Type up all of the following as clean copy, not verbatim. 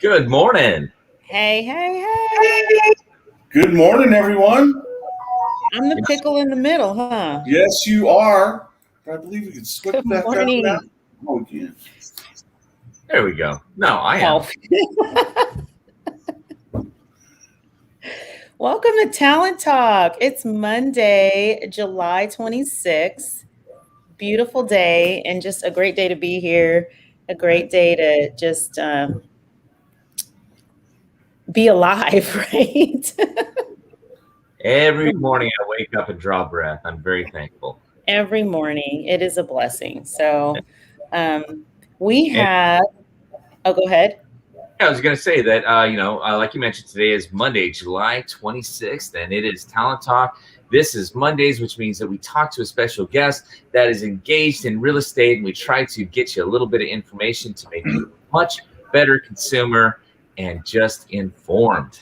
Good morning. Hey. Good morning, everyone. I'm the pickle in the middle, huh? Yes, you are. I believe we can switch Good that morning. down. Oh, again. There we go. No, I am. Welcome to Talent Talk. It's Monday, July 26th. Beautiful day and just a great day to be here. A great day to just be alive, right? Every morning I wake up and draw breath. I'm very thankful. Every morning. It is a blessing. So we have, go ahead. I was going to say that, like you mentioned, today is Monday, July 26th, and it is Talent Talk. This is Mondays, which means that we talk to a special guest that is engaged in real estate, and we try to get you a little bit of information to make you a much better consumer and just informed.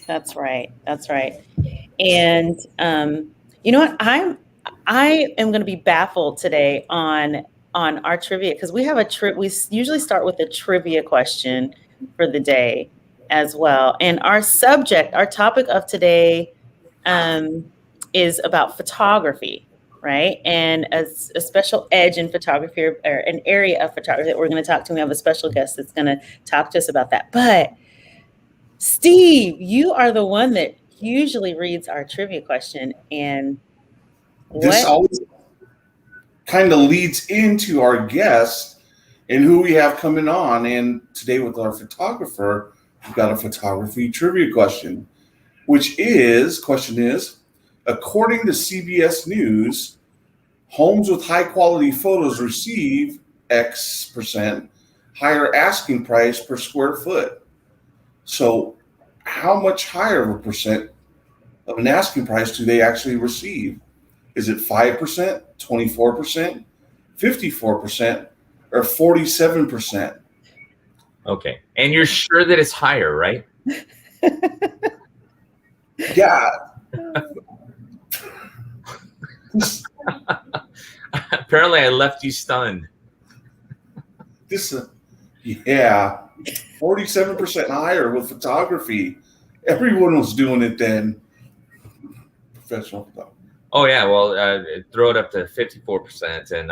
That's right. And you know what? I am going to be baffled today on our trivia because we have we usually start with a trivia question for the day as well. And our topic of today is about photography, right? And a special edge in photography or an area of photography that we're going to talk to. We have a special guest that's going to talk to us about that. But Steve, you are the one that usually reads our trivia question, and this always kind of leads into our guest and who we have coming on. And today with our photographer, we've got a photography trivia question, question is, according to CBS News, homes with high quality photos receive X% higher asking price per square foot. So how much higher of a percent of an asking price do they actually receive? Is it 5%, 24%, 54%, or 47%? Okay. And you're sure that it's higher, right? Yeah. Apparently I left you stunned. 47% higher with photography. Everyone was doing it then. Professional photography. Oh yeah, well, throw it up to 54%, and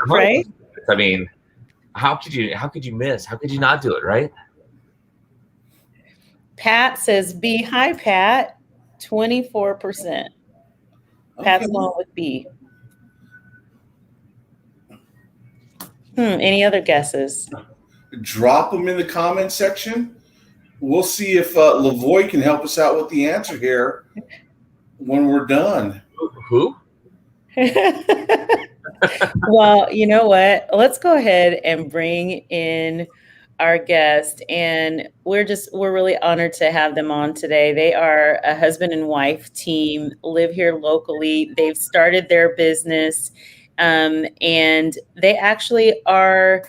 right. I mean, how could you miss? How could you not do it, right? Pat says B. Hi, Pat. 24%. Pat's going with B. Any other guesses? Drop them in the comment section. We'll see if LaVoy can help us out with the answer here when we're done. Who? Well, you know what? Let's go ahead and bring in our guest, and we're really honored to have them on today. They are a husband and wife team, live here locally. They've started their business, and they actually are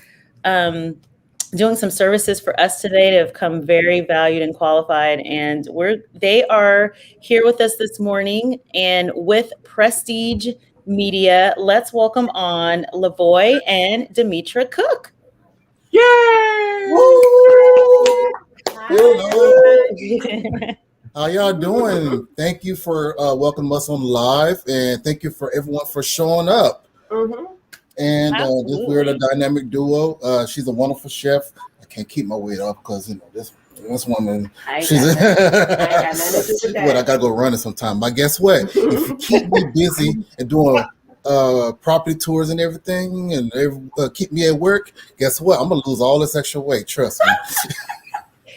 doing some services for us today that have come very valued and qualified. And they are here with us this morning, and with Prestige Media, let's welcome on LaVoy and Demetra Cook. Yay! How y'all doing? Thank you for welcoming us on live, and thank you for everyone for showing up. Mm-hmm. And we're the dynamic duo. She's a wonderful chef. I can't keep my weight up because this woman. She's I gotta go running sometime. But guess what? If you keep me busy and doing property tours and everything, and keep me at work, guess what? I'm gonna lose all this extra weight. Trust me.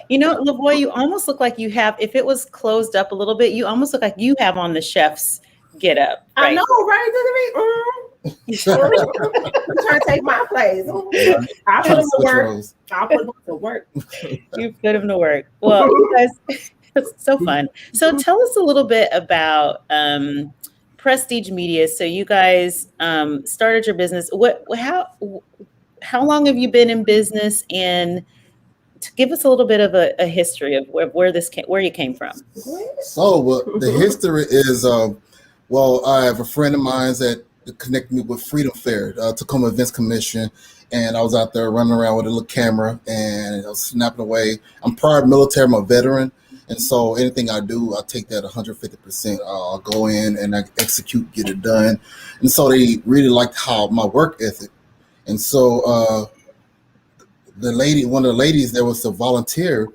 You know, LaVoy, you almost look like you have. If it was closed up a little bit, you almost look like you have on the chef's get up. Right? I know, right? You trying to take my place. I'll put him to work. You put him to work. Well, you guys, it's so fun. So tell us a little bit about Prestige Media. So you guys started your business. How long have you been in business? And to give us a little bit of a history of where you came from. So the history is, I have a friend of mine that connected me with Freedom Fair, Tacoma Events Commission, and I was out there running around with a little camera and I was snapping away. I'm prior military, I'm a veteran, and so anything I do, I take that 150%. I'll go in and I execute, get it done, and so they really liked how my work ethic. And so one of the ladies that was a volunteer,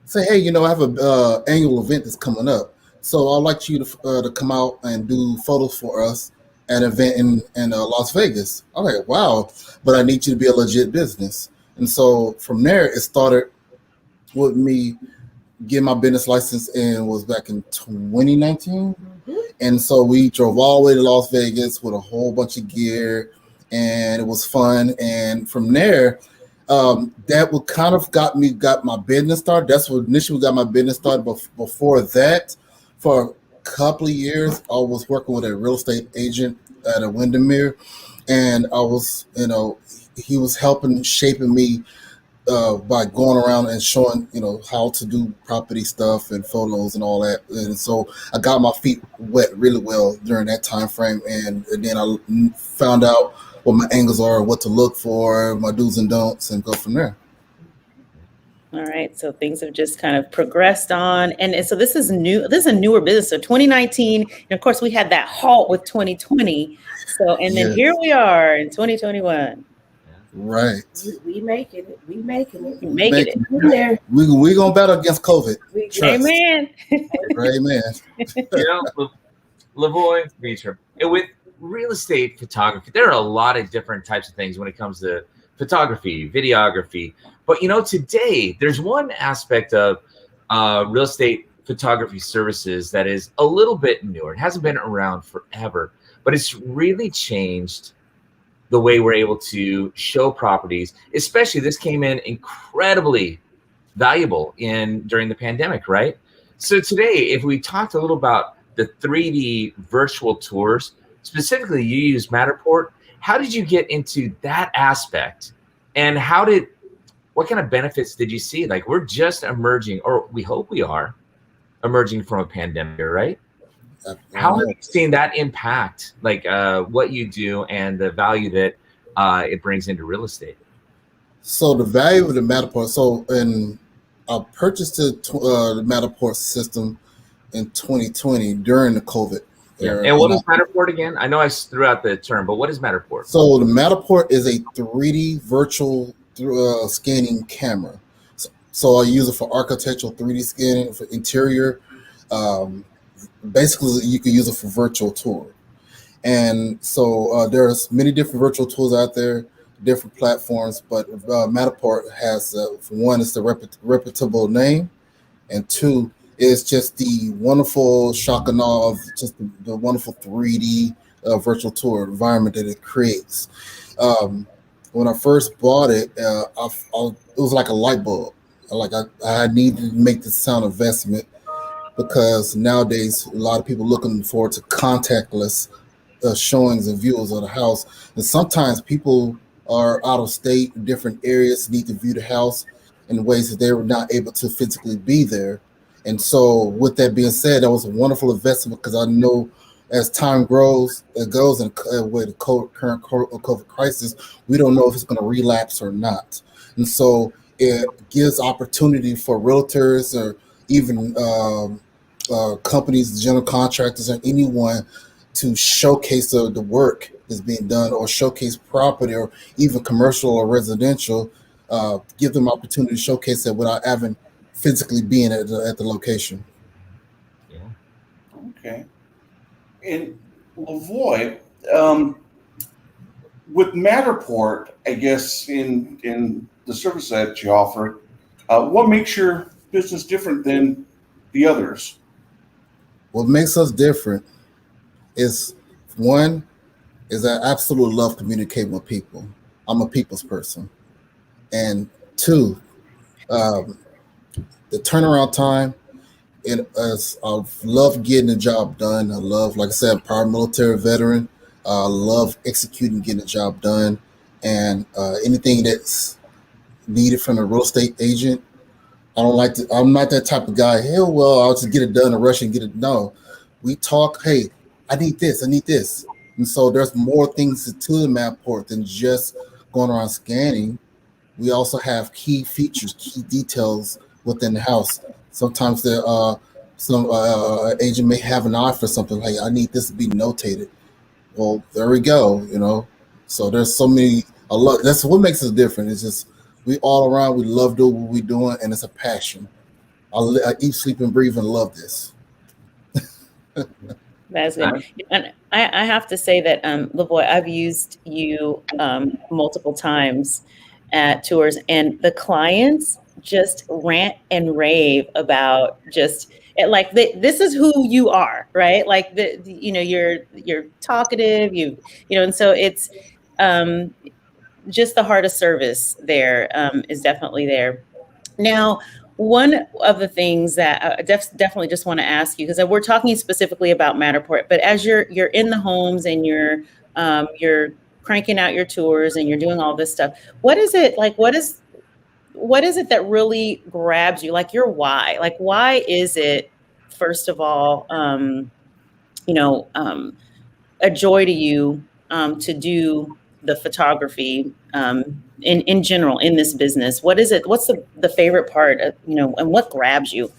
say, hey, I have a annual event that's coming up, so I'd like you to come out and do photos for us at an event in Las Vegas. I'm like, wow, but I need you to be a legit business. And so from there, it started with me getting my business license, and was back in 2019. And so we drove all the way to Las Vegas with a whole bunch of gear, and it was fun. And from there, that would kind of got my business started. That's what initially got my business started. But before that, for a couple of years, I was working with a real estate agent at a Windermere, and I was, he was shaping me by going around and showing, how to do property stuff and photos and all that. And so I got my feet wet really well during that time frame, and then I found out what my angles are, what to look for, my do's and don'ts, and go from there. All right, so things have just kind of progressed on, and so this is new. This is a newer business. So 2019, and of course we had that halt with 2020. So, and then here we are in 2021. Right. We making it. We making it. Making it. There. We gonna battle against COVID. Amen. Amen. LaVoy, Mitra, with real estate photography, there are a lot of different types of things when it comes to photography, videography. But today there's one aspect of real estate photography services that is a little bit newer. It hasn't been around forever, but it's really changed the way we're able to show properties. Especially, this came in incredibly valuable during the pandemic, right? So today, if we talked a little about the 3D virtual tours, specifically you use Matterport, how did you get into that aspect? And what kind of benefits did you see? Like, we're just emerging, or we hope we are emerging from a pandemic, right? How have you seen that impact, like what you do and the value that it brings into real estate? So the value of the Matterport, I purchased the Matterport system in 2020 during the COVID era. And what is Matterport again? I know I threw out the term, but what is Matterport? So the Matterport is a 3D virtual scanning camera. So I use it for architectural 3D scanning, for interior. Basically, you can use it for virtual tour. And so there's many different virtual tools out there, different platforms, but Matterport has, for one, it's the reputable name, and two, it's just the wonderful shock and awe of just the wonderful 3D virtual tour environment that it creates. When I first bought it, it was like a light bulb. I needed to make this sound investment, because nowadays a lot of people looking forward to contactless showings and views of the house, and sometimes people are out of state, different areas, need to view the house in ways that they were not able to physically be there. And so with that being said, that was a wonderful investment, because I know as time goes and with the current COVID crisis, we don't know if it's going to relapse or not. And so it gives opportunity for realtors or even companies, general contractors, and anyone to showcase the work that's being done, or showcase property, or even commercial or residential. Give them opportunity to showcase that without having physically being at the location. Yeah. Okay. And LaVoy, with Matterport, I guess in the service that you offer, what makes your business different than the others? What makes us different is, one, is I absolutely love communicating with people. I'm a people's person. And two, the turnaround time, I love getting the job done. I love, like I said, I'm a prior military veteran. I love executing, getting the job done. And anything that's needed from a real estate agent, I'm not that type of guy. Hell, well, I'll just get it done and rush and get it. No, we talk, hey, I need this. And so there's more things to the Matterport than just going around scanning, we also have key features, key details within the house. Sometimes some agent may have an eye for something like, I need this to be notated. Well, there we go. So there's so many. A lot. That's what makes us different. It's just we all around. We love doing what we're doing, and it's a passion. I eat, sleep, and breathe, and love this. That's good. And I have to say that, LaVoy, I've used you multiple times at tours, and the clients just rant and rave about just like this is who you are, right? Like you're talkative, and so it's just the heart of service there is definitely there. Now, one of the things that I definitely just want to ask you, because we're talking specifically about Matterport, but as you're in the homes and you're cranking out your tours and you're doing all this stuff, what is it like? What is it that really grabs you? Like your why? Like why is it, first of all, a joy to you to do the photography in general in this business? What is it? What's the favorite part of, and what grabs you?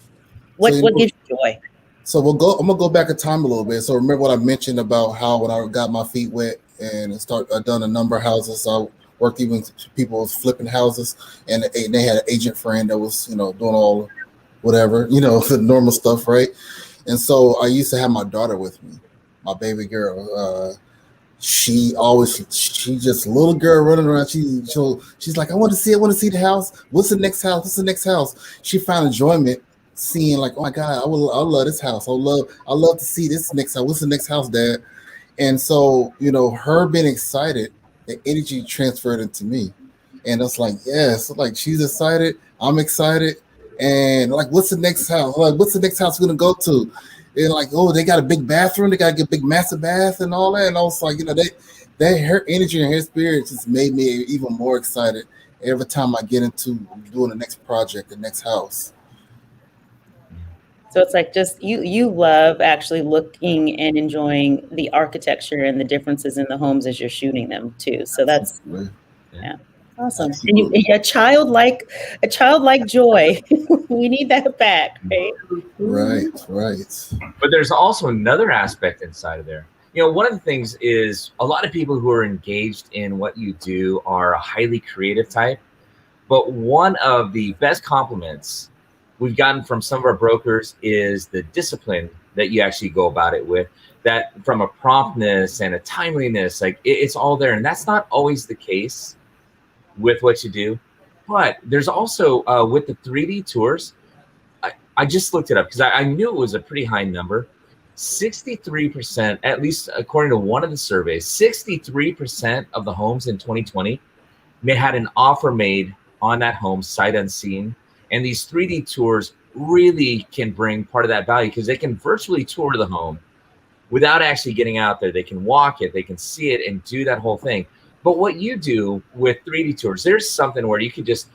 What gives you joy? So I'm gonna go back in time a little bit. So remember what I mentioned about how when I got my feet wet and I done a number of houses. I worked even with people was flipping houses, and they had an agent friend that was doing all whatever the normal stuff, right? And so I used to have my daughter with me, my baby girl. She just little girl running around. She's like, I want to see the house. What's the next house? She found enjoyment seeing like, oh my God, I love this house. I love to see this next house. What's the next house, Dad? And so, her being excited, the energy transferred into me. And it's like, yes, like she's excited, I'm excited. And like, what's the next house? Like, what's the next house we're gonna go to? And like, oh, they got a big bathroom, they got a big massive bath and all that. And I was like, her energy and her spirit just made me even more excited every time I get into doing the next project, the next house. So it's like just you love actually looking and enjoying the architecture and the differences in the homes as you're shooting them too. So that's awesome. And a childlike joy. We need that back, right? Right. But there's also another aspect inside of there. One of the things is a lot of people who are engaged in what you do are a highly creative type. But one of the best compliments we've gotten from some of our brokers is the discipline that you actually go about it with, that from a promptness and a timeliness, like it's all there. And that's not always the case with what you do. But there's also with the 3D tours, I just looked it up because I knew it was a pretty high number. 63%, at least according to one of the surveys, 63% of the homes in 2020 had an offer made on that home sight unseen. And these 3D tours really can bring part of that value because they can virtually tour the home without actually getting out there. They can walk it, they can see it and do that whole thing. But what you do with 3D tours, there's something where you could just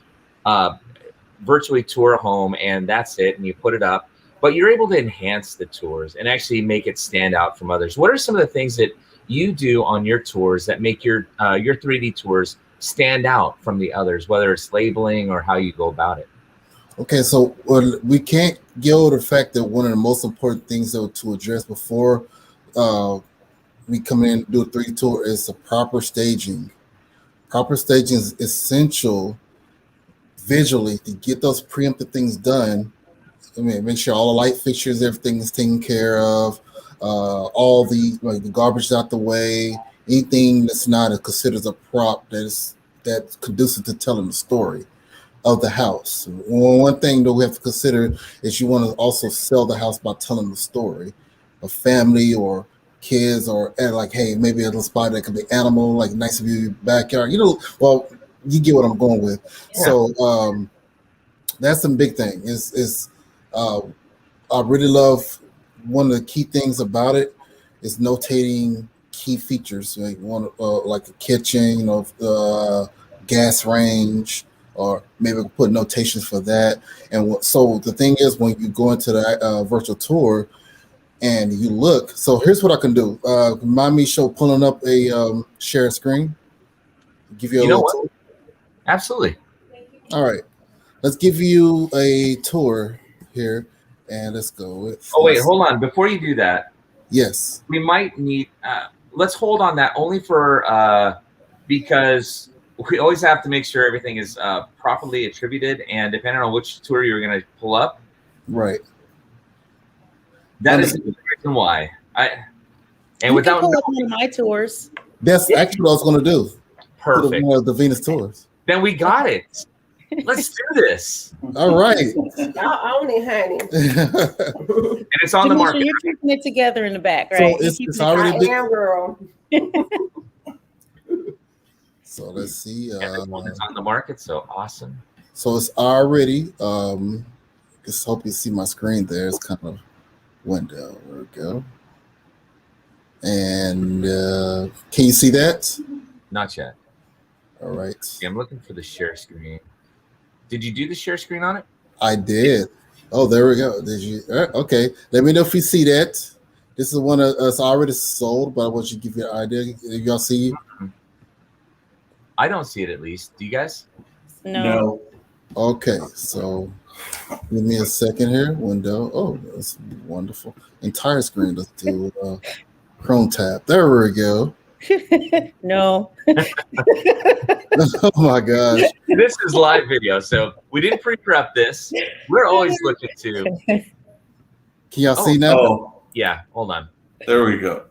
virtually tour a home and that's it, and you put it up. But you're able to enhance the tours and actually make it stand out from others. What are some of the things that you do on your tours that make your 3D tours stand out from the others, whether it's labeling or how you go about it? Okay, so we can't get over the fact that one of the most important things to address before we come in and do a 3D tour is the proper staging. Proper staging is essential visually to get those preemptive things done. Make sure all the light fixtures, everything is taken care of, all the garbage out the way, anything that's not considered a prop that's conducive to telling the story of the house. One thing that we have to consider is you want to also sell the house by telling the story of family or kids, or like, hey, maybe a little spot that could be animal, like nice of your backyard. Well, you get what I'm going with. Yeah. So that's some big thing. I really love, one of the key things about it is notating key features, like like a kitchen, gas range, or maybe put notations for that. And so the thing is, when you go into the virtual tour and you look, so here's what I can do. Mind me pulling up a share screen. Give you a You know little what? Absolutely. All right. Let's give you a tour here, and let's go with. Oh wait, hold on. Before you do that, yes, we might need. Let's hold on that only for because we always have to make sure everything is properly attributed, and depending on which tour you're going to pull up, right. that is the reason why. And you without can pull up one of my tours. That's actually what I was going to do. perfect, The Venus tours. then we got it. Let's do this. All right. Y'all own it, honey. And it's on the Janisha, market. you're keeping it together in the back, So right? it's I already am, girl. So let's see. It's on the market, so awesome. So it's already. Just hope you see my screen there. It's kind of window. There we go. And can you see that? Not yet. All right. Yeah, I'm looking for the share screen. Did you do the share screen on it? I did. Oh, there we go. Did you? Okay. Let me know if you see that. This is one that's already sold, but I want you to give you an idea. Y'all see? I don't see it at least. Do you guys? No. Okay. So give me a second here. Window. Oh, that's wonderful. Entire screen. Let's do Chrome tab. There we go. No. Oh my gosh. This is live video, so we didn't pre-prep this. We're always looking to. Can y'all see now? Oh, Yeah, hold on. there we go.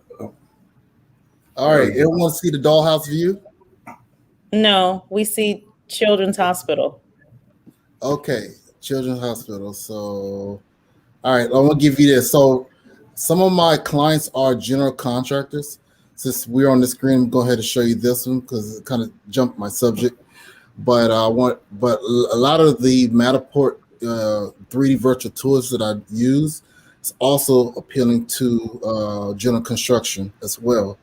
All right. Everyone see the dollhouse view? No, we see Children's Hospital. Okay. Children's Hospital. So, all right. I'm going to give you this. So, some of my clients are general contractors. Since we're on the screen, go ahead and show you this one because it kind of jumped my subject. But a lot of the Matterport 3D virtual tours that I use is also appealing to general construction as well.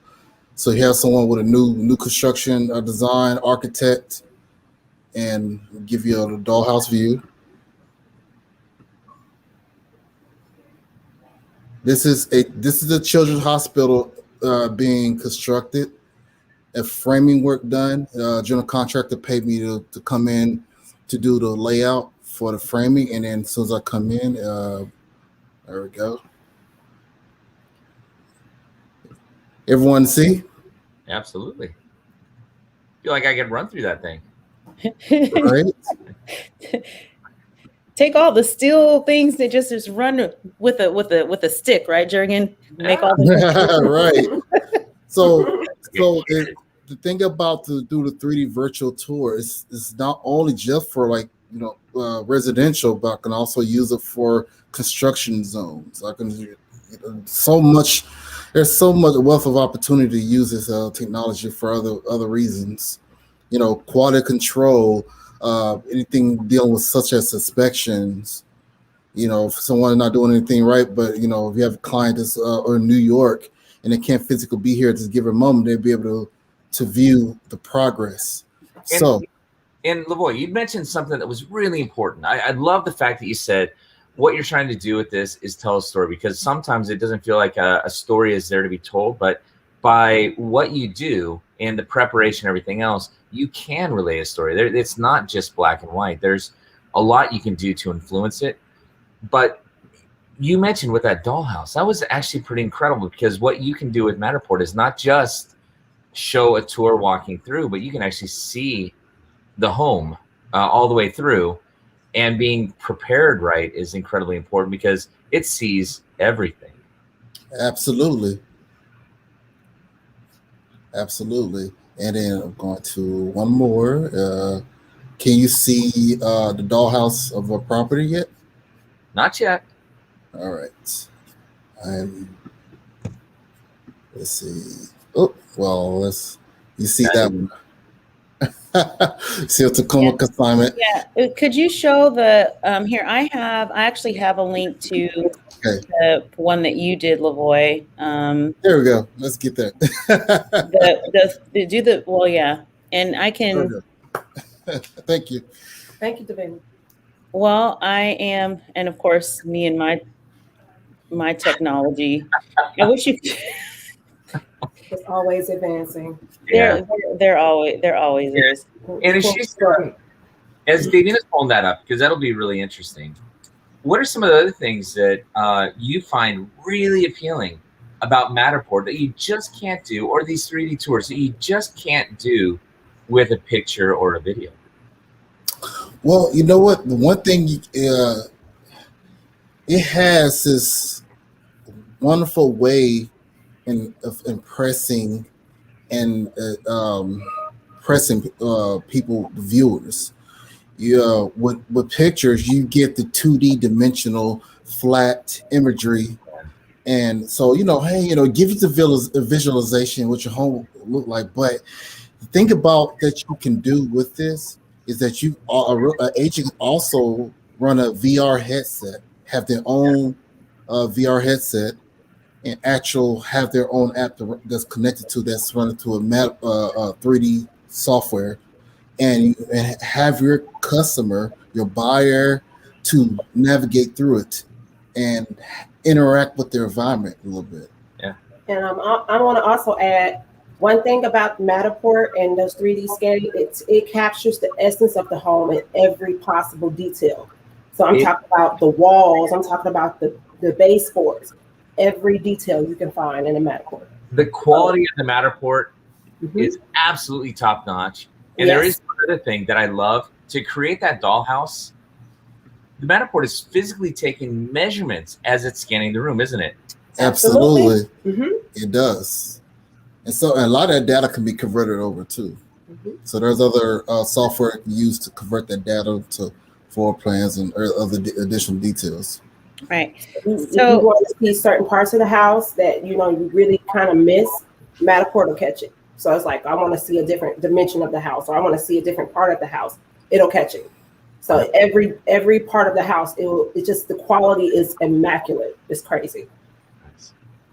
So you have someone with a new construction design architect, and give you a dollhouse view. This is a children's hospital being constructed. A framing work done. General contractor paid me to come in to do the layout for the framing, and then as soon as I come in, there we go. Everyone see? Absolutely. Feel like I could run through that thing. Right? Take all the steel things that just run with a stick, right, Jurgen? Make all the Right. So the thing about to do the 3D virtual tour is not only just for residential, but I can also use it for construction zones. I can there's so much wealth of opportunity to use this technology for other reasons. Quality control, anything dealing with such as inspections. If someone's not doing anything right, but if you have a client that's in New York and they can't physically be here at this given moment, they'll be able to view the progress. And LaVoy, you mentioned something that was really important. I love the fact that you said what you're trying to do with this is tell a story, because sometimes it doesn't feel like a story is there to be told, but by what you do and the preparation and everything else, you can relay a story. It's not just black and white. There's a lot you can do to influence it. But you mentioned with that dollhouse, that was actually pretty incredible, because what you can do with Matterport is not just show a tour walking through, but you can actually see the home all the way through. And being prepared right is incredibly important because it sees everything. Absolutely. And then I'm going to one more. Can you see the dollhouse of a property yet? Not yet. All right. Let's see. Oh, well, you see that one. See a Tacoma consignment. Yeah. Could you show the here? I actually have a link to the one that you did, LaVoy. There we go. Let's get that. Yeah. And I can. Thank you. Thank you, Davina. Well, I am, and of course, me and my technology. I wish you. It's always advancing. There always is. And as she's as Davina's pulling that up, because that'll be really interesting. What are some of the other things that you find really appealing about Matterport that you just can't do, or these 3D tours that you just can't do with a picture or a video? Well, you know what? The one thing it has this wonderful way of impressing and pressing people, viewers. With pictures, you get the 2D dimensional flat imagery. And so, give you the visualization what your home look like. But the thing about that you can do with this is that an agent also run a VR headset, have their own VR headset, and have their own app that's connected to that's running to a 3D software, and have your customer, your buyer, to navigate through it and interact with their environment a little bit. Yeah. And I want to also add one thing about Matterport and those 3D scanning. It captures the essence of the home in every possible detail. So I'm talking about the walls. I'm talking about the baseboards. Every detail you can find in a Matterport. The quality of the Matterport is absolutely top notch. And there is another thing that I love. To create that dollhouse, the Matterport is physically taking measurements as it's scanning the room, isn't it? Absolutely. It does. And so a lot of that data can be converted over too. So there's other software used to convert that data to floor plans and other additional details. Right. So you want to see certain parts of the house that you really kind of miss, Matterport will catch it. So it's like, I want to see a different dimension of the house, or I want to see a different part of the house. It'll catch it. So every part of the house, it just, the quality is immaculate. It's crazy.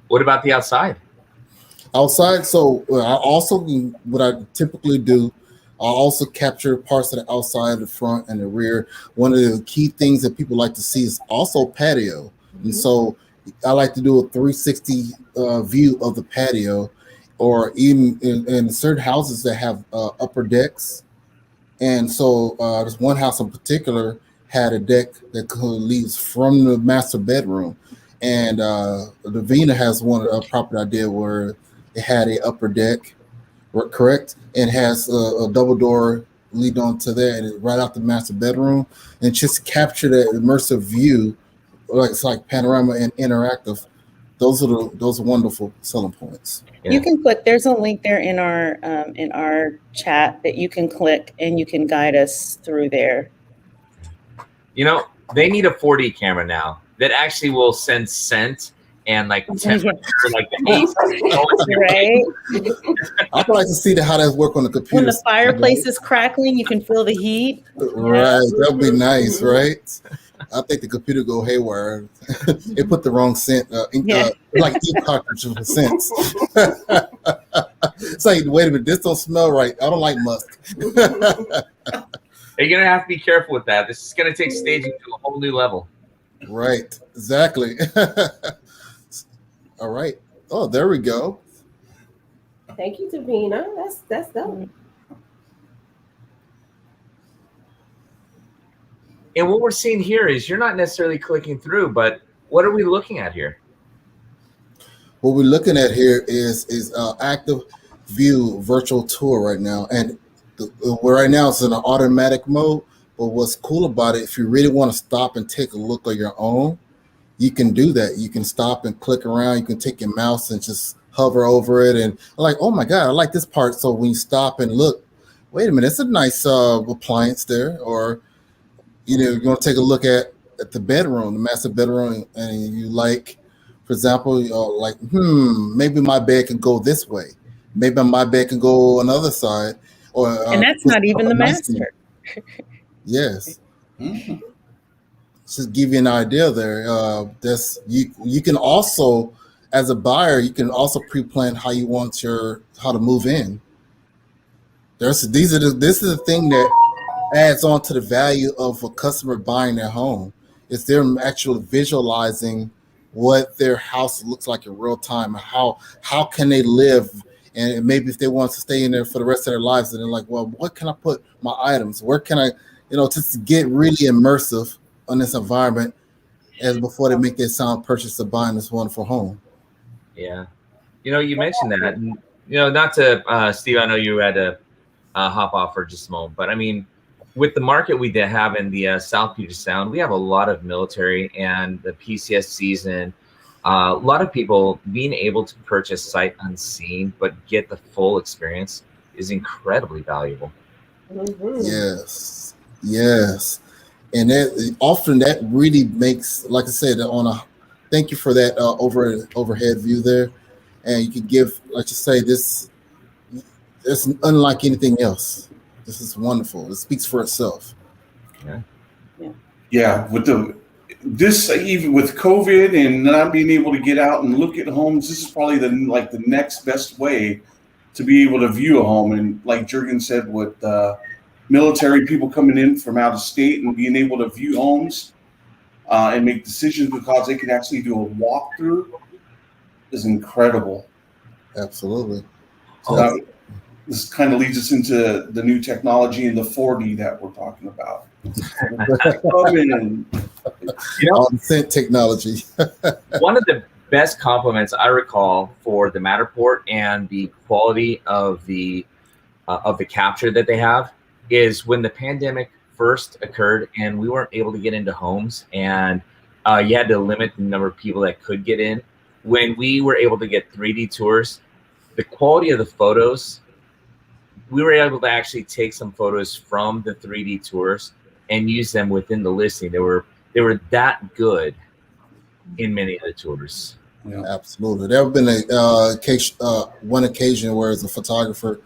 What about the outside? Outside, so what I typically do, I'll also capture parts of the outside, the front, and the rear. One of the key things that people like to see is also patio. And so I like to do a 360 view of the patio, or even in certain houses that have upper decks. And so there's one house in particular had a deck that leads from the master bedroom. And Davina has a property I did where it had a upper deck, correct, and has a double door lead on to there, and right out the master bedroom, and just capture that immersive view, like it's like panorama and interactive. Those are wonderful selling points. Yeah. You can click. There's a link there in our chat that you can click, and you can guide us through there. They need a 4D camera now that actually will send scent and like temperature, like the right. I'd like to see how that work on the computer. When the fireplace is crackling, you can feel the heat. Right, that'd be nice, right? I think the computer go haywire. It put the wrong scent, like ink cartridge for scents. It's like, wait a minute, this don't smell right. I don't like musk. You're gonna have to be careful with that. This is gonna take staging to a whole new level. Right, exactly. All right. Oh, there we go. Thank you, Davina. That's dope. And what we're seeing here is you're not necessarily clicking through, but what are we looking at here? What we're looking at here is active view virtual tour right now, and right now it's in an automatic mode. But what's cool about it, if you really want to stop and take a look on your own, you can do that. You can stop and click around. You can take your mouse and just hover over it, and like, oh my God, I like this part. So when you stop and look, wait a minute, it's a nice appliance there, or you're going to take a look at the bedroom, the master bedroom, and you like, for example, maybe my bed can go this way. Maybe my bed can go on the other side. And that's not even the master. Yes. Mm-hmm. Just give you an idea there. You can also, as a buyer, you can also pre-plan how you want how to move in. This is the thing that adds on to the value of a customer buying their home. It's them actually visualizing what their house looks like in real time. How can they live? And maybe if they want to stay in there for the rest of their lives, and they're like, well, what can I put my items? Where can I, just to get really immersive on this environment as before they make their sound purchase of buying this wonderful home. Yeah. You mentioned that, and, not to, Steve, I know you had to hop off for just a moment, but I mean, with the market we did have in the South Puget Sound, we have a lot of military and the PCSCs, and a lot of people being able to purchase sight unseen but get the full experience is incredibly valuable. Mm-hmm. Yes, and that really makes, like I said, thank you for that overhead view there, and you can give, like you say, this unlike anything else. This is wonderful. It speaks for itself. Yeah. This even with COVID and not being able to get out and look at homes, this is probably the next best way to be able to view a home. And like Jurgen said, with military people coming in from out of state and being able to view homes and make decisions because they can actually do a walkthrough is incredible. Absolutely. So this kind of leads us into the new technology and the 4D that we're talking about. Scent technology. One of the best compliments I recall for the Matterport and the quality of the capture that they have is when the pandemic first occurred and we weren't able to get into homes, and you had to limit the number of people that could get in. When we were able to get 3D tours, the quality of the photos, we were able to actually take some photos from the 3D tours and use them within the listing. They were that good in many of the tours. Yeah. Absolutely. There have been one occasion where as a photographer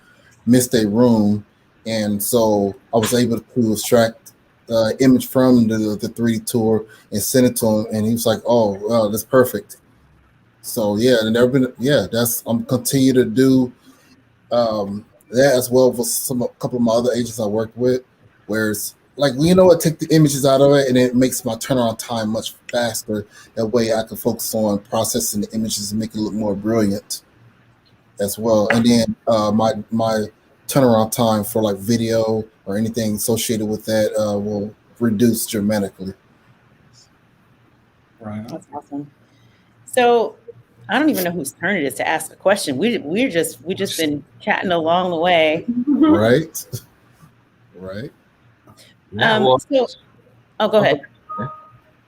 missed a room, and so I was able to extract the image from the 3D tour and send it to him, and he was like, "Oh, well, that's perfect." So and there have been I'm continue to do that as well with a couple of my other agents I worked with, where it's like, take the images out of it and it makes my turnaround time much faster. That way I can focus on processing the images and make it look more brilliant as well. And then my turnaround time for like video or anything associated with that will reduce dramatically. Right. That's awesome. So I don't even know whose turn it is to ask a question. We just been chatting along the way. Right. Yeah, go ahead.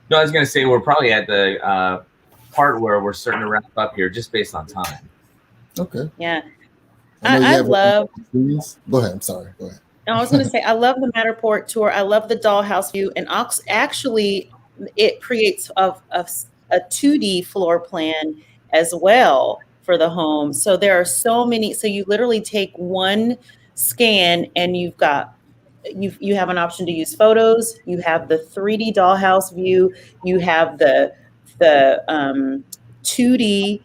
No, I was going to say we're probably at the part where we're starting to wrap up here, just based on time. Okay. Yeah, I love. Go ahead. I'm sorry. Go ahead. I was going to say I love the Matterport tour. I love the dollhouse view, and actually, it creates a 2D floor plan as well for the home. So there are so many. So you literally take one scan, and you have an option to use photos. You have the 3D dollhouse view. You have the 2D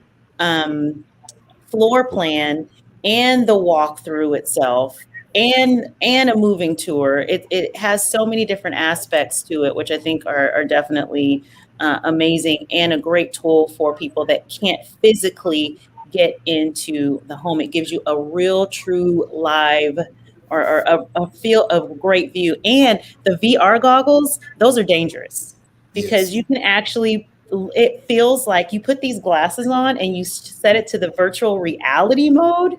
floor plan and the walkthrough itself, and a moving tour. It has so many different aspects to it, which I think are definitely amazing, and a great tool for people that can't physically get into the home. It gives you a real, true live or a feel of great view. And the VR goggles, those are dangerous because you can actually, it feels like you put these glasses on and you set it to the virtual reality mode,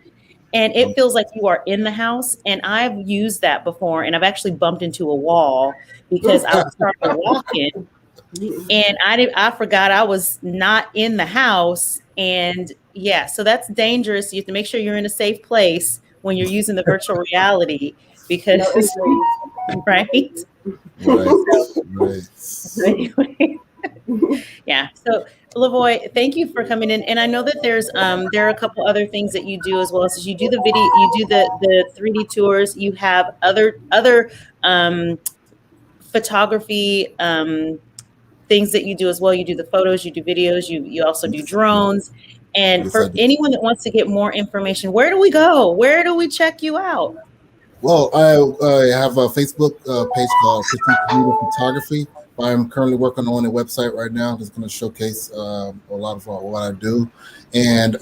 and it feels like you are in the house. And I've used that before, and I've actually bumped into a wall because I was starting walking and I forgot I was not in the house. And so that's dangerous. You have to make sure you're in a safe place when you're using the virtual reality, because right. Anyway. Yeah. So LaVoy, thank you for coming in. And I know that there are a couple other things that you do as well. So you do the video, you do the 3D tours, you have other photography things that you do as well. You do the photos, you do videos, you also do drones. And for anyone that wants to get more information, where do we go? Where do we check you out? Well, I have a Facebook page called Critique Community Photography. I'm currently working on a website right now that's going to showcase a lot of what I do. And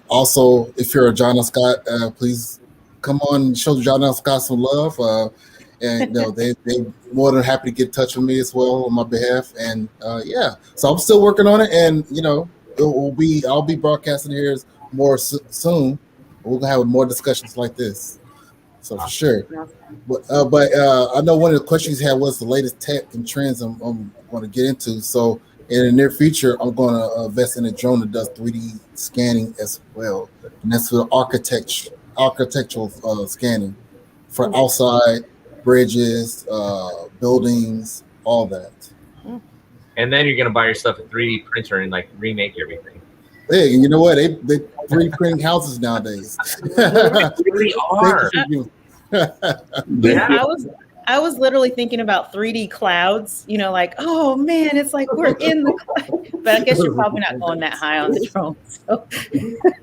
also, if you're a John L. Scott, please come on and show John L. Scott some love. And they're more than happy to get in touch with me as well on my behalf. And so I'm still working on it. And I'll be broadcasting here more soon. We're gonna have more discussions like this. So for sure. But I know one of the questions you had was the latest tech and trends I'm going to get into. So in the near future, I'm going to invest in a drone that does 3D scanning as well, and that's for architectural scanning for outside bridges, buildings, all that. And then you're going to buy yourself a 3D printer and like remake everything. Hey, you know what? They 3D printing houses nowadays. They really are. Yeah, I was literally thinking about 3D clouds, like, oh man, it's like we're in the cloud. But I guess you're probably not going that high on the drone. So.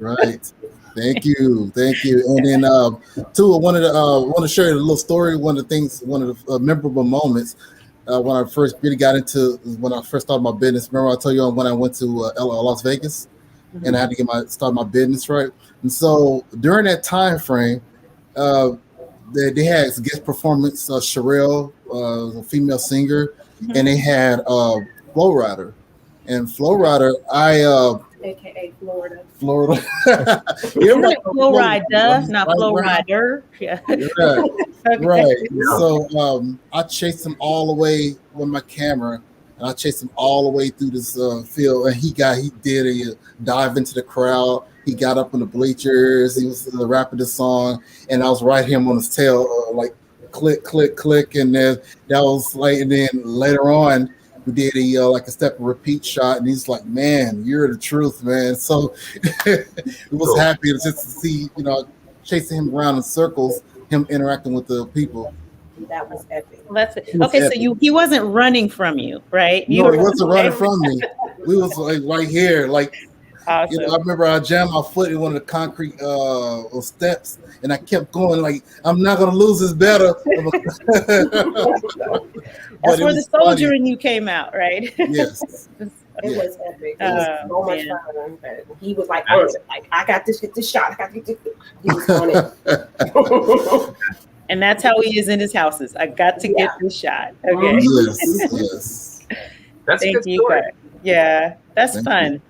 Right. Thank you. And then too, I want to share a little story. One of the memorable moments when I first really got into, when I first started my business. Remember I told you when I went to Las Vegas, and I had to start my business, right? And so during that time frame, they had guest performance, Sherelle, a female singer, and they had Flow Rider. And Flow Rider, AKA Florida. Flow Rider, not Flow Rider. Yeah. Right. So I chased him all the way with my camera. And I chased him all the way through this field, and he did a dive into the crowd. He got up on the bleachers. He was rapping the song, and I was right here on his tail, like click, click, click, and then that was like. And then later on, we did a step and repeat shot, and he's like, "Man, you're the truth, man." So it was happy just to see, chasing him around in circles, him interacting with the people. That was epic. That's it. Okay, so he wasn't running from you, right? No, he wasn't running from me. We was like right here, like. Awesome. I remember I jammed my foot in one of the concrete steps, and I kept going like, I'm not gonna lose this battle. That's where the soldier funny. In you came out, right? Yes. It was epic. It was so much fun. He was like, I got this shot. I got this. He was on it. And that's how he is in his houses. I got to get this shot. Okay. Yes. That's Thank you, guys. Yeah, that's fun.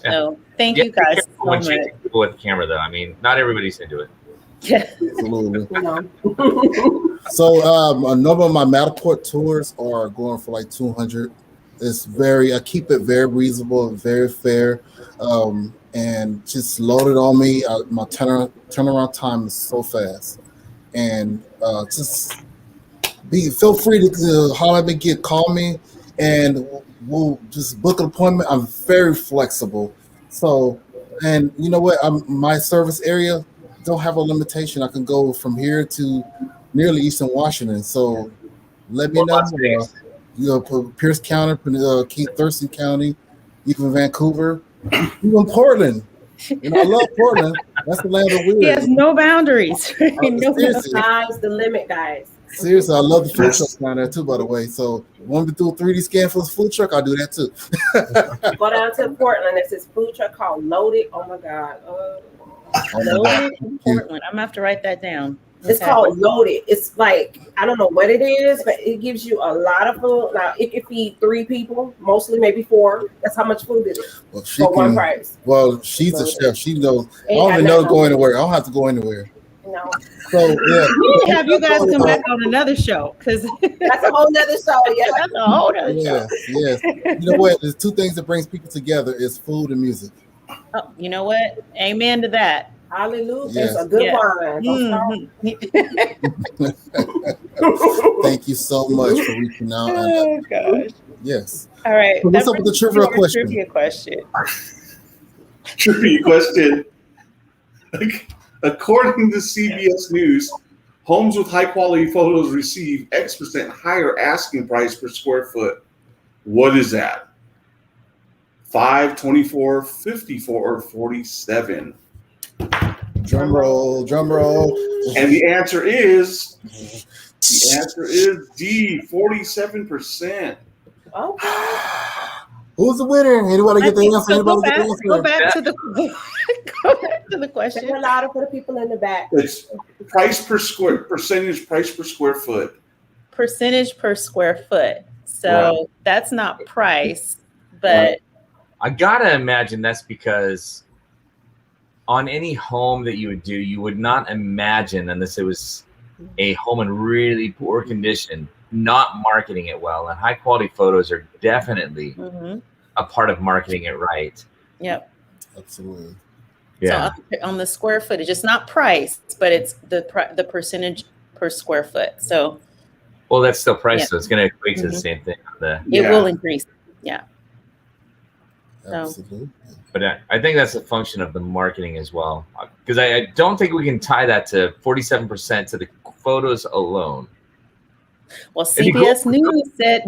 Yeah. So thank you guys so much. People with the camera, though. I mean, not everybody's into it. Yeah. Absolutely. So a number of my Matterport tours are going for like 200. I keep it very reasonable, very fair, and just load it on me. My turnaround time is so fast, and just feel free to holler at me, call me, and we'll just book an appointment. I'm very flexible. So, and you know what? My service area don't have a limitation. I can go from here to nearly Eastern Washington. So let me know. Pierce County, Thurston County, even Vancouver, even Portland. I love Portland. That's the land of weird. He has no boundaries. Sky's the limit, guys. Seriously, I love the food truck down there too, by the way. So want to do a 3D scan for this food truck, I'll do that too. Go down to Portland. There's this food truck called Loaded. Oh my God. Loaded in Portland. I'm gonna have to write that down. It's called Loaded. It's like, I don't know what it is, but it gives you a lot of food. Now it can feed 3 people, mostly maybe 4. That's how much food it is for one price. Well, she's a chef. She knows. I don't even know to go anywhere. I don't have to go anywhere. No. So yeah, we need to have you guys come back on another show because that's a whole nother show. Yeah, that's a whole nother show. Yes. You know what? There's 2 things that brings people together: is food and music. Oh, you know what? Amen to that. Hallelujah. Yes. It's a good wine. Thank you so much for reaching out. Oh gosh. Yes. All right. So what's up with the trivia question? Trivia question. According to CBS News, homes with high quality photos receive X% higher asking price per square foot. What is that? 5, 24, 54, or 47? Drum roll. And the answer is D, 47%. Okay. Who's the winner? Anybody get the answer? So Anybody get the answer? go back to the question. They're louder for the people in the back. It's percentage price per square foot. Percentage per square foot. So Right. that's not price, but I gotta imagine that's because on any home that you would do, you would not imagine, unless it was a home in really poor condition, not marketing it well. And high quality photos are definitely a part of marketing it right. Yep. Absolutely. Yeah. So on the square footage, it's not price, but it's the percentage per square foot. So well, that's still price, so it's going to equate to the same thing. It will increase. Yeah. Absolutely. But I think that's a function of the marketing as well, because I don't think we can tie that to 47% to the photos alone. Well, CBS News said,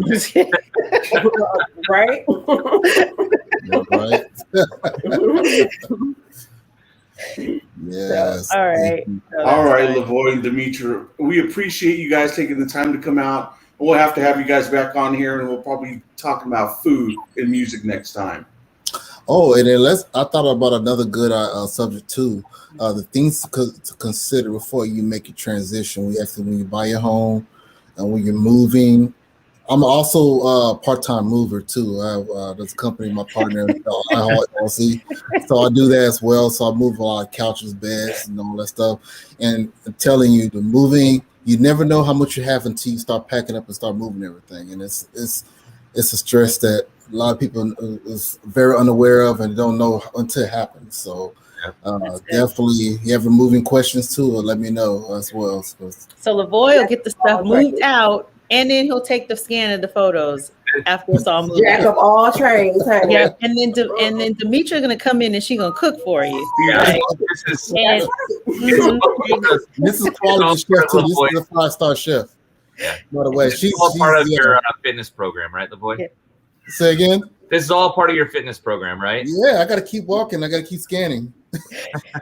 right? Right. Yes. All right. All right, LaVoy and Demetra, we appreciate you guys taking the time to come out. We'll have to have you guys back on here, and we'll probably talk about food and music next time. Oh, and then I thought about another good subject too. The things to consider before you make your transition. When you buy your home and when you're moving. I'm also a part-time mover too. I have this company, my partner, LLC. So I do that as well. So I move a lot of couches, beds, and all that stuff. And I'm telling you, the moving, you never know how much you have until you start packing up and start moving everything. And it's a stress that a lot of people is very unaware of and don't know until it happens. So definitely, you have moving questions too, let me know as well. So LaVoy will get the stuff moved out, and then he'll take the scan of the photos after it's all moved. Jack of all trades, honey. Yeah, and then Demetra gonna come in and she's gonna cook for you. Yeah, right? this is quality chef too. This is a 5-star chef. Yeah. By the way, she's all part of your fitness program, right, LaVoy? Yeah. Say again. This is all part of your fitness program, right? Yeah, I got to keep walking. I got to keep scanning.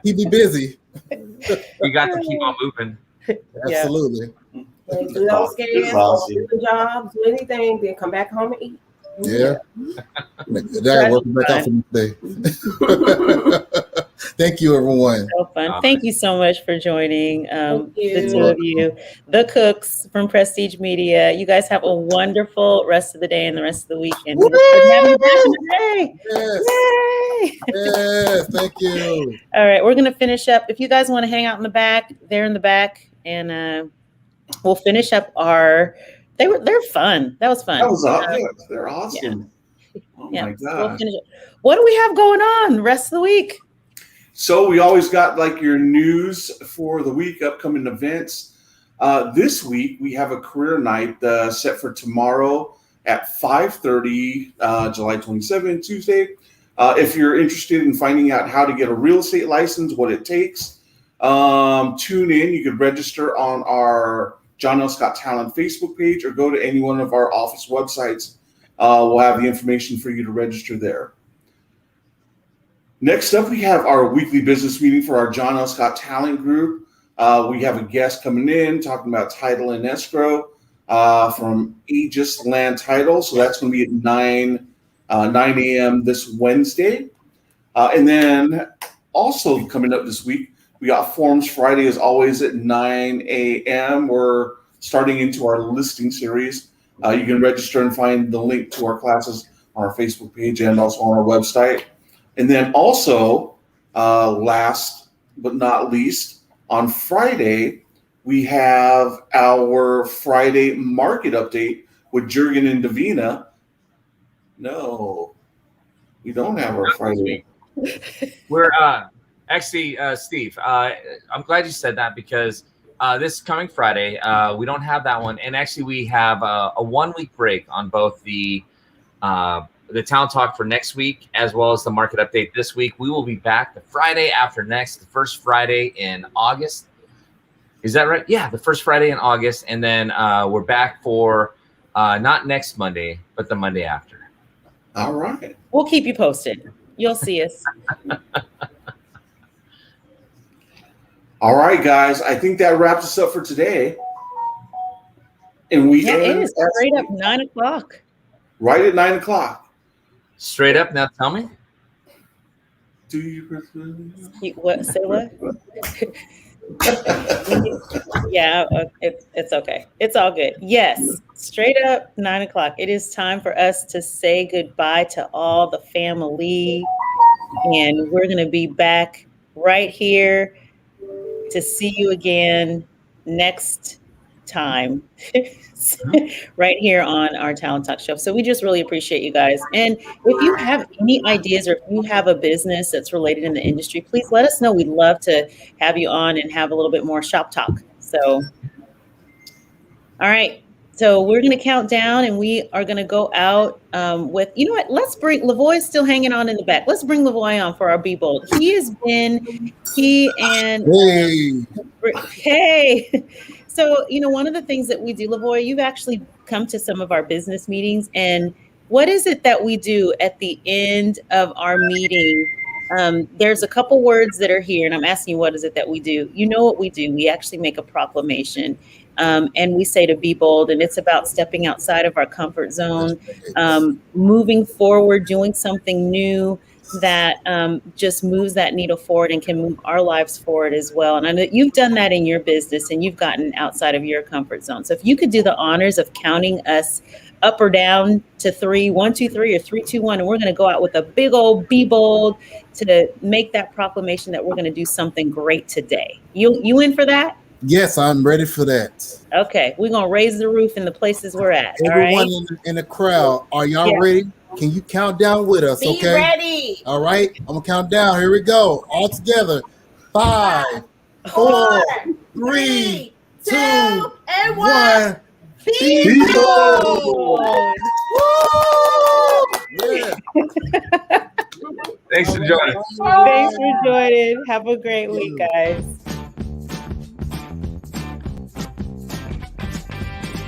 Keep me busy. You got to keep on moving. Absolutely. And do those scans, do the jobs, do anything, then come back home and eat. Yeah. That worked back out for me today. Thank you, everyone. So fun. Thank you so much for joining the two of you, the cooks from Prestige Media. You guys have a wonderful rest of the day and the rest of the weekend. Yes. Yay! Yes, thank you. All right, we're going to finish up. If you guys want to hang out in the back, they're in the back, and we'll finish up our. They're fun. That was fun. That was awesome. They're awesome. Yeah. Oh my God. What do we have going on the rest of the week? So we always got like your news for the week, upcoming events. This week we have a career night set for tomorrow at 5:30, July 27th, Tuesday. If you're interested in finding out how to get a real estate license, what it takes, tune in. You can register on our John L. Scott Talent Facebook page or go to any one of our office websites. We'll have the information for you to register there. Next up, we have our weekly business meeting for our John L. Scott Talent Group. We have a guest coming in talking about title and escrow from Aegis Land Title. So that's going to be at 9 a.m. this Wednesday. And then also coming up this week, we got Forums Friday as always at 9 a.m. We're starting into our listing series. You can register and find the link to our classes on our Facebook page and also on our website. And then also, last but not least, on Friday, we have our Friday market update with Jurgen and Davina. No, we don't have our Friday. We're actually, Steve, I'm glad you said that because this coming Friday, we don't have that one. And actually, we have a 1-week break on both the Talent Talk for next week, as well as the market update this week. We will be back the Friday after next, the first Friday in August. Is that right? Yeah, the first Friday in August. And then we're back for not next Monday, but the Monday after. All right. We'll keep you posted. You'll see us. All right, guys. I think that wraps us up for today. And we it is straight up 9 o'clock. right at 9 o'clock. Straight up, now tell me. Do you? What? Say what? Yeah, it's okay. It's all good. Yes, straight up 9 o'clock. It is time for us to say goodbye to all the family. And we're going to be back right here to see you again next time. Right here on our Talent Talk show. So we just really appreciate you guys. And if you have any ideas or if you have a business that's related in the industry, please let us know. We'd love to have you on and have a little bit more shop talk. So, all right. So we're going to count down and we are going to go out with, you know what? Let's bring, LaVoy is still hanging on in the back. Let's bring LaVoy on for our Be Bold. Hey. So, you know, one of the things that we do, LaVoy, you've actually come to some of our business meetings. And what is it that we do at the end of our meeting? There's a couple words that are here, and I'm asking you, what is it that we do? You know what we do? We actually make a proclamation, and we say to be bold, and it's about stepping outside of our comfort zone, moving forward, doing something new that just moves that needle forward and can move our lives forward as well. And I know you've done that in your business and you've gotten outside of your comfort zone. So if you could do the honors of counting us up or down to 3, 1, 2, 3, or 3, 2, 1, and we're going to go out with a big old Be Bold to make that proclamation that we're going to do something great today. You in for that? Yes, I'm ready for that. Okay, we're going to raise the roof in the places we're at. Everyone all right? in the crowd, are y'all ready? Can you count down with us? Be okay. ready. All right. I'm gonna count down. Here we go. All together. 5, 4, 3, 2, and 1. Be bold. Yeah. Thanks for joining. Thanks for joining. Have a great week, guys.